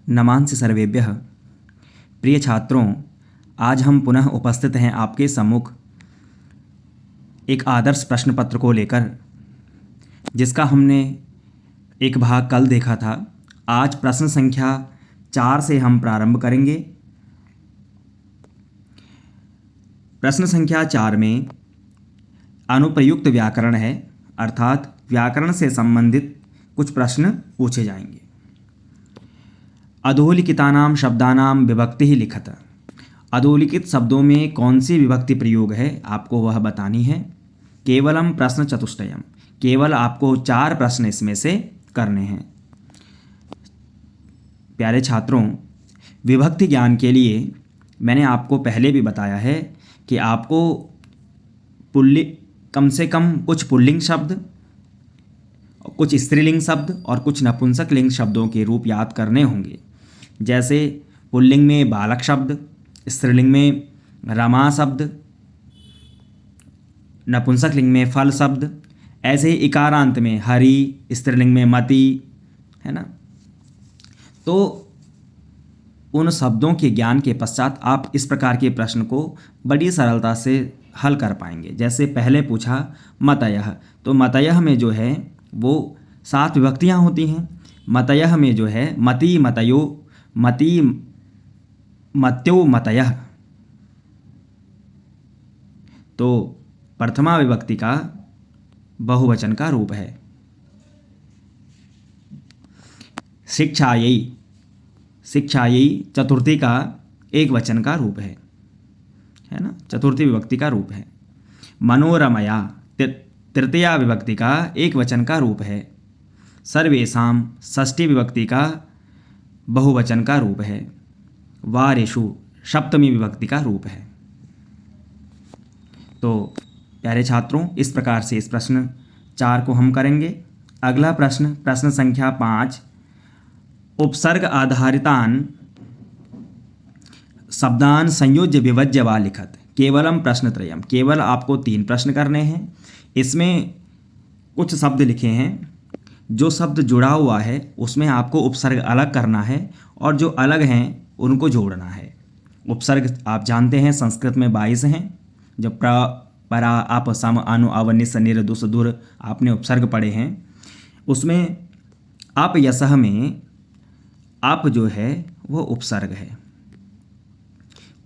नमांसि सर्वेभ्यः। प्रिय छात्रों, आज हम पुनः उपस्थित हैं आपके सम्मुख एक आदर्श प्रश्न पत्र को लेकर, जिसका हमने एक भाग कल देखा था। आज प्रश्न संख्या 4 से हम प्रारंभ करेंगे। प्रश्न संख्या 4 में अनुप्रयुक्त व्याकरण है, अर्थात व्याकरण से संबंधित कुछ प्रश्न पूछे जाएंगे। अधोलिखितानां शब्दानां विभक्ति ही लिखत। अधोलिखित शब्दों में कौन सी विभक्ति प्रयोग है, आपको वह बतानी है। केवलम प्रश्न चतुष्टयम, केवल आपको 4 प्रश्न इसमें से करने हैं। प्यारे छात्रों, विभक्ति ज्ञान के लिए मैंने आपको पहले भी बताया है कि आपको कम से कम कुछ पुल्लिंग शब्द, कुछ स्त्रीलिंग शब्द और कुछ नपुंसक लिंग शब्दों के रूप याद करने होंगे। जैसे पुल्लिंग में बालक शब्द, स्त्रीलिंग में रमा शब्द, नपुंसक लिंग में फल शब्द, ऐसे ही इकारांत में हरि, स्त्रीलिंग में मति, है ना। तो उन शब्दों के ज्ञान के पश्चात आप इस प्रकार के प्रश्न को बड़ी सरलता से हल कर पाएंगे। जैसे पहले पूछा मतयः, तो मतयः में जो है वो 7 विभक्तियाँ होती हैं। मतयः में जो है मति, मतयो, मति, मत्यो, मतयः। तो प्रथमा विभक्ति का बहुवचन का रूप है। शिक्षायै, शिक्षायै चतुर्थी का एक वचन का रूप है ना, चतुर्थी विभक्ति का रूप है। मनोरमया तृतीया विभक्ति का एक वचन का रूप है। सर्वेषां षष्ठी विभक्ति का बहुवचन का रूप है। वारेषु सप्तमी विभक्ति का रूप है। तो प्यारे छात्रों, इस प्रकार से इस प्रश्न 4 को हम करेंगे। अगला प्रश्न, प्रश्न संख्या 5, उपसर्ग आधारितान शब्दान संयोज्य विभज्य वा लिखत। केवलम प्रश्नत्रयम, केवल आपको 3 प्रश्न करने हैं। इसमें कुछ शब्द लिखे हैं, जो शब्द जुड़ा हुआ है उसमें आपको उपसर्ग अलग करना है और जो अलग हैं उनको जोड़ना है। उपसर्ग आप जानते हैं संस्कृत में 22 हैं। जब प्र, परा, आप, सम, अनु, अव, निस, निर, दुस, धुर आपने उपसर्ग पढ़े हैं। उसमें आप यशः में आप जो है वो उपसर्ग है।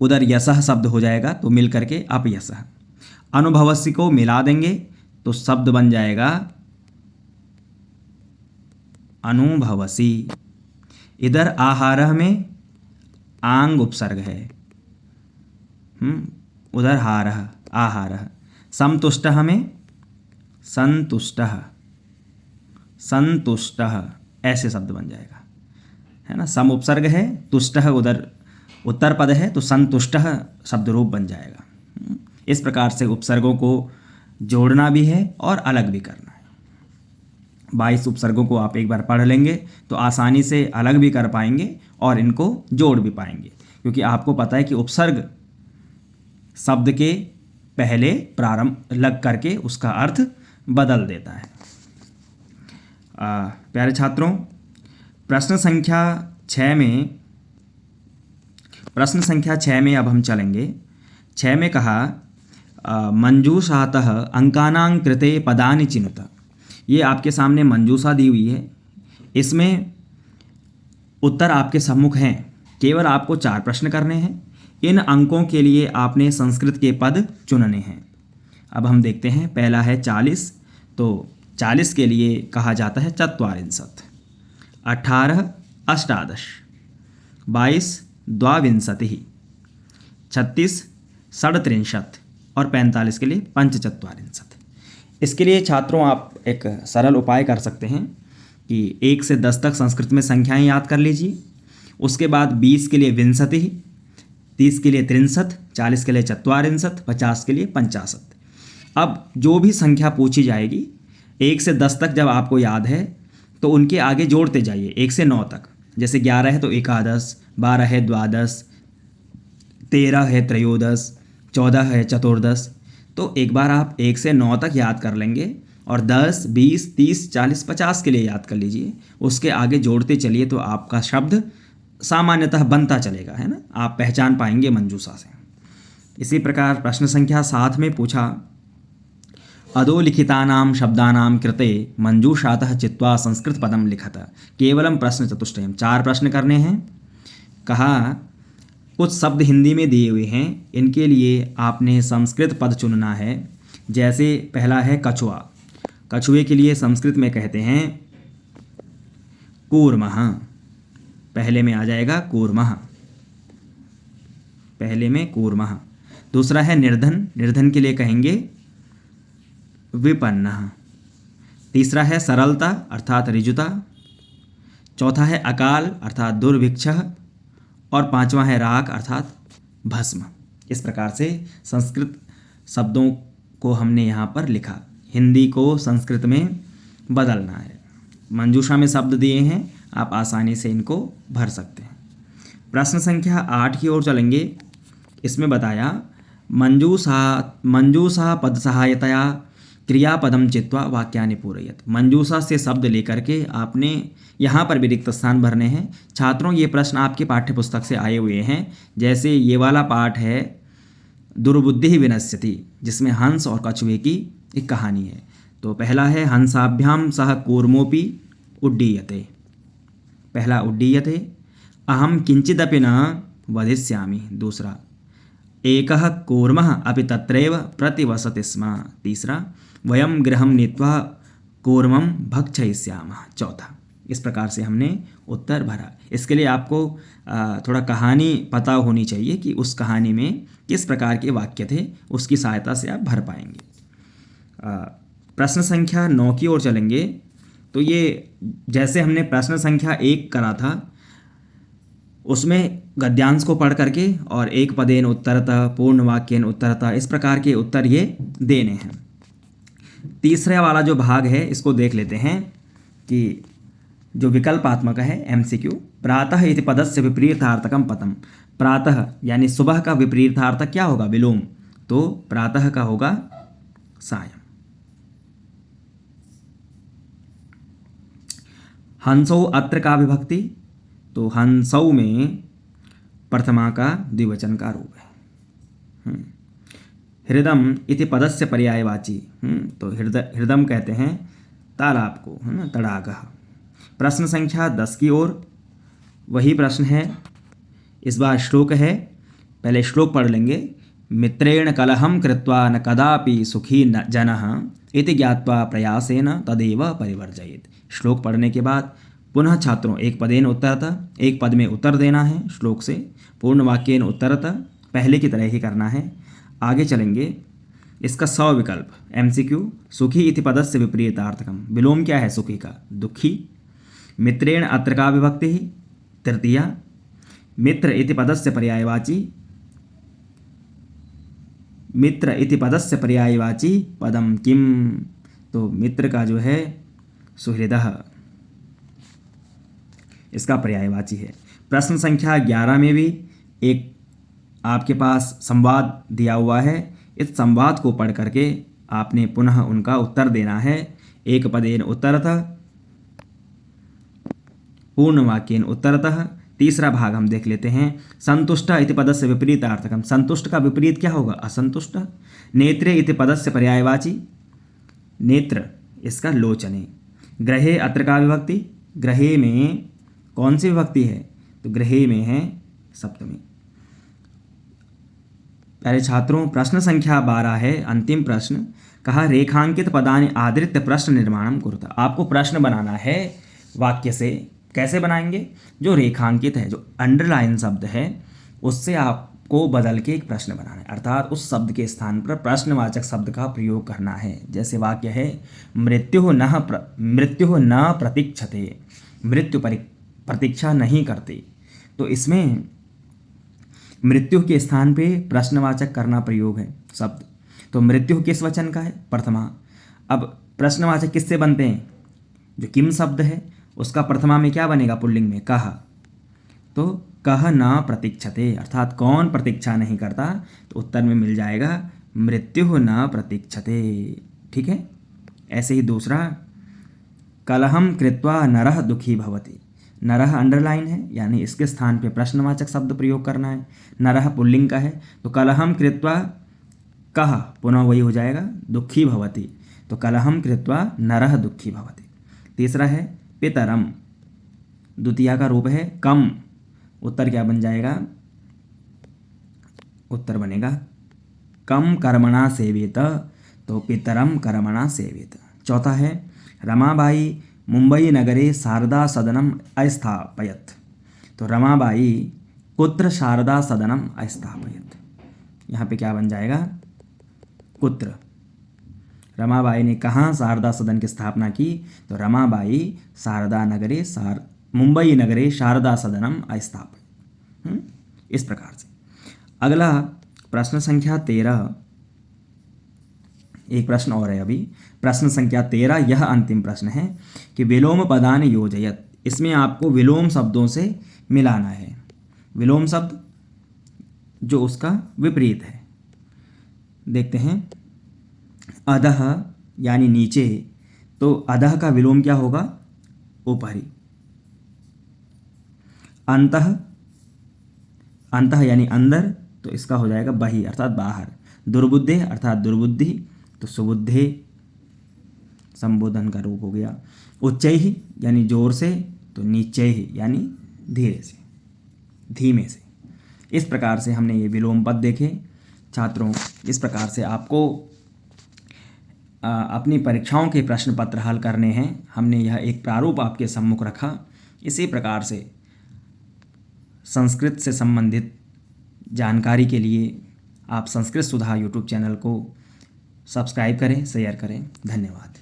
उधर यशः शब्द हो जाएगा तो मिल करके आप यशः। अनुभवस्य को मिला देंगे तो शब्द बन जाएगा अनुभवसी। इधर आहारः में आंग उपसर्ग है, उधर हारः आहारः। समतुष्टः में संतुष्टः, संतुष्टः, ऐसे शब्द बन जाएगा, है ना। सम उपसर्ग है, तुष्टः उधर उत्तर पद है, तो संतुष्टः शब्द रूप बन जाएगा। इस प्रकार से उपसर्गों को जोड़ना भी है और अलग भी करना है। 22 उपसर्गों को आप एक बार पढ़ लेंगे तो आसानी से अलग भी कर पाएंगे और इनको जोड़ भी पाएंगे, क्योंकि आपको पता है कि उपसर्ग शब्द के पहले प्रारंभ लग करके उसका अर्थ बदल देता है। प्यारे छात्रों, प्रश्न संख्या 6 में अब हम चलेंगे। 6 में कहा मंजूषातः अंकानां कृते पदानि चिनुत। ये आपके सामने मंजूषा दी हुई है, इसमें उत्तर आपके सम्मुख हैं। केवल आपको 4 प्रश्न करने हैं। इन अंकों के लिए आपने संस्कृत के पद चुनने हैं। अब हम देखते हैं, पहला है 40, तो 40 के लिए कहा जाता है चत्वारिंशत्, 18 अष्टादश, 22 द्वाविंशतिः, 36 षड्त्रिंशत् और 45 के लिए पंचचत्वारिंशत्। इसके लिए छात्रों आप एक सरल उपाय कर सकते हैं कि 1 से 10 तक संस्कृत में संख्याएं याद कर लीजिए। उसके बाद 20 के लिए विंशतिः, 30 के लिए त्रिंशत्, 40 के लिए चत्वारिंशत्, 50 के लिए पंचाशत्। अब जो भी संख्या पूछी जाएगी 1 से 10 तक जब आपको याद है तो उनके आगे जोड़ते जाइए 1 से 9 तक। जैसे 11 है तो एकादश, 12 है द्वादश, 13 है त्रयोदश, 14 है चतुर्दश। तो एक बार आप 1 से 9 तक याद कर लेंगे और 10, 20, 30, 40, 50 के लिए याद कर लीजिए। उसके आगे जोड़ते चलिए तो आपका शब्द सामान्यतः बनता चलेगा, है ना, आप पहचान पाएंगे मंजूषा से। इसी प्रकार प्रश्न संख्या 7 में पूछा, अधोलिखितानां शब्दानां कृते मंजूषातः चित्वा संस्कृत पदम लिखत, केवलम प्रश्न चतुष्टयम। 4 प्रश्न करने हैं। कहा कुछ शब्द हिंदी में दिए हुए हैं, इनके लिए आपने संस्कृत पद चुनना है। जैसे पहला है कछुआ, कछुए के लिए संस्कृत में कहते हैं कूर्मः, पहले में आ जाएगा कूर्मः, पहले में कूर्मः। दूसरा है निर्धन, निर्धन के लिए कहेंगे विपन्नः। तीसरा है सरलता अर्थात ऋजुता। चौथा है अकाल अर्थात दुर्भिक्षः। और पांचवा है राग अर्थात भस्म। इस प्रकार से संस्कृत शब्दों को हमने यहाँ पर लिखा, हिंदी को संस्कृत में बदलना है। मंजूषा में शब्द दिए हैं, आप आसानी से इनको भर सकते हैं। प्रश्न संख्या 8 की ओर चलेंगे। इसमें बताया मंजूषा पद सहायतया क्रियापदम चित्वा वाक्यानि पूरयत। मंजूषा से शब्द लेकर के आपने यहाँ पर भी रिक्त स्थान भरने हैं। छात्रों, ये प्रश्न आपके पाठ्य पुस्तक से आए हुए हैं। जैसे ये वाला पाठ है दुर्बुद्धि विनश्यति, जिसमें हंस और कछुए की एक कहानी है। तो पहला है हंसाभ्याम सह कूर्मोपि उड्डीयते, पहला उड्डीयते। अहम किंचिदपि न वधिष्यामि, दूसरा एकः कूर्मः अपि तत्रैव प्रतिवसति स्म, तीसरा वयं गृहं नीत्वा कूर्मं भक्षयिष्यामः, चौथा। इस प्रकार से हमने उत्तर भरा। इसके लिए आपको थोड़ा कहानी पता होनी चाहिए कि उस कहानी में किस प्रकार के वाक्य थे, उसकी सहायता से आप भर पाएंगे। प्रश्न संख्या 9 की ओर चलेंगे। तो ये जैसे हमने प्रश्न संख्या 1 करा था, उसमें गद्यांश को पढ़ करके और एक पदेन उत्तरतः, पूर्ण वाक्येन उत्तरतः, इस प्रकार के उत्तर ये देने हैं। तीसरा वाला जो भाग है इसको देख लेते हैं कि जो विकल्पात्मक है एमसीक्यू। प्रातः इति पदस्य विपरीतार्थकम पदम, प्रातः यानी सुबह का विपरीतार्थक क्या होगा? विलोम। तो प्रातः का होगा सायं। हंसौ अत्र का विभक्ति, तो हंसौ में प्रथमा का द्विवचन का रूप है। हृदम इति पदस्य पर्यायवाची, तो हृदम कहते हैं तालाब को, है ना, तड़ागः। प्रश्न संख्या 10 की ओर वही प्रश्न है, इस बार श्लोक है। पहले श्लोक पढ़ लेंगे। मित्रेण कलहं कृत्वा न कदापि सुखी न जनः इति ज्ञात्वा प्रयासेन तदेव परिवर्जयेत्। श्लोक पढ़ने के बाद पुनः छात्रों एक पदेन उत्तरतः, एक पद में उत्तर देना है श्लोक से, पूर्ण वाक्येन उत्तरतः, पहले की तरह ही करना है। आगे चलेंगे। इसका 100 विकल्प एमसीक्यू। सुखी इति पदस्य विपरीतार्थकम, विलोम क्या है सुखी का? दुखी। मित्रेण अत्र का विभक्ति, तृतीया। मित्र इति पदस्य पर्यायवाची, मित्र इति पदस्य पर्यायवाची पदम किम, तो मित्र का जो है सुहृदः, इसका पर्यायवाची है। प्रश्न संख्या 11 में भी एक आपके पास संवाद दिया हुआ है। इस संवाद को पढ़ करके आपने पुनः उनका उत्तर देना है। एक पदेन उत्तरतः, पूर्ण वाक्येन उत्तरतः। तीसरा भाग हम देख लेते हैं। संतुष्ट इति पदस्य विपरीतार्थकम, संतुष्ट का विपरीत क्या होगा? असंतुष्ट। नेत्रे इति पदस्य पर्यायवाची, नेत्र इसका लोचने। ग्रहे अत्र का विभक्ति, ग्रहे में कौन सी विभक्ति है? तो ग्रहे में है सप्तमी। प्यारे छात्रों, प्रश्न संख्या 12 है, अंतिम प्रश्न। कहा रेखांकित पदानि आधृत्य प्रश्न निर्माणम कुरुत। आपको प्रश्न बनाना है वाक्य से। कैसे बनाएंगे? जो रेखांकित है, जो अंडरलाइन शब्द है, उससे आपको बदल के एक प्रश्न बनाना है, अर्थात उस शब्द के स्थान पर प्रश्नवाचक शब्द का प्रयोग करना है। जैसे वाक्य है मृत्यु न प्रतीक्षते, मृत्यु प्रतीक्षा नहीं करते, तो इसमें मृत्यु के स्थान पे प्रश्नवाचक करना प्रयोग है शब्द। तो मृत्यु किस वचन का है? प्रथमा। अब प्रश्नवाचक किससे बनते हैं? जो किम शब्द है उसका प्रथमा में क्या बनेगा? पुल्लिंग में कह। तो कह न प्रतीक्षते, अर्थात कौन प्रतीक्षा नहीं करता, तो उत्तर में मिल जाएगा मृत्यु न प्रतीक्षते। ठीक है। ऐसे ही दूसरा, कलहम कृत्वा नरः दुखी भवति, नरह अंडरलाइन है, यानी इसके स्थान पे प्रश्नवाचक शब्द प्रयोग करना है। नरह पुल्लिंग का है, तो कलहम कृत्वा कह, पुनः वही हो जाएगा दुखी भवति, तो कलहम कृत्वा नरह दुखी भवति। तीसरा है पितरम, द्वितीया का रूप है कम, उत्तर क्या बन जाएगा, उत्तर बनेगा कम कर्मणा सेवेत, तो पितरम कर्मणा सेवेत। चौथा है रमाबाई मुंबई नगरे शारदा सदनम अस्थापयत, तो रमाबाई कुत्र शारदा सदनम अस्थापयत, यहाँ पे क्या बन जाएगा, कुत्र। रमाबाई ने कहाँ शारदा सदन की स्थापना की, तो रमाबाई शारदा नगरे मुंबई नगरे शारदा सदनम अस्थापयत। इस प्रकार से। अगला प्रश्न संख्या 13, एक प्रश्न और है अभी, प्रश्न संख्या 13, यह अंतिम प्रश्न है कि विलोम पदान योजयत, इसमें आपको विलोम शब्दों से मिलाना है। विलोम शब्द जो उसका विपरीत है, देखते हैं। अधः यानी नीचे, तो अधः का विलोम क्या होगा, ऊपरी। अंतः, अंतः यानी अंदर, तो इसका हो जाएगा बहि अर्थात बाहर। दुर्बुद्धे अर्थात दुर्बुद्धि, तो सुबुद्धे संबोधन का रूप हो गया। उच्चैहि यानी जोर से, तो नीचैहि यानी धीरे से, धीमे से। इस प्रकार से हमने ये विलोम पद देखे। छात्रों, इस प्रकार से आपको अपनी परीक्षाओं के प्रश्न पत्र हल करने हैं। हमने यह एक प्रारूप आपके सम्मुख रखा। इसी प्रकार से संस्कृत से संबंधित जानकारी के लिए आप संस्कृत सुधा यूट्यूब चैनल को सब्सक्राइब करें, शेयर करें। धन्यवाद।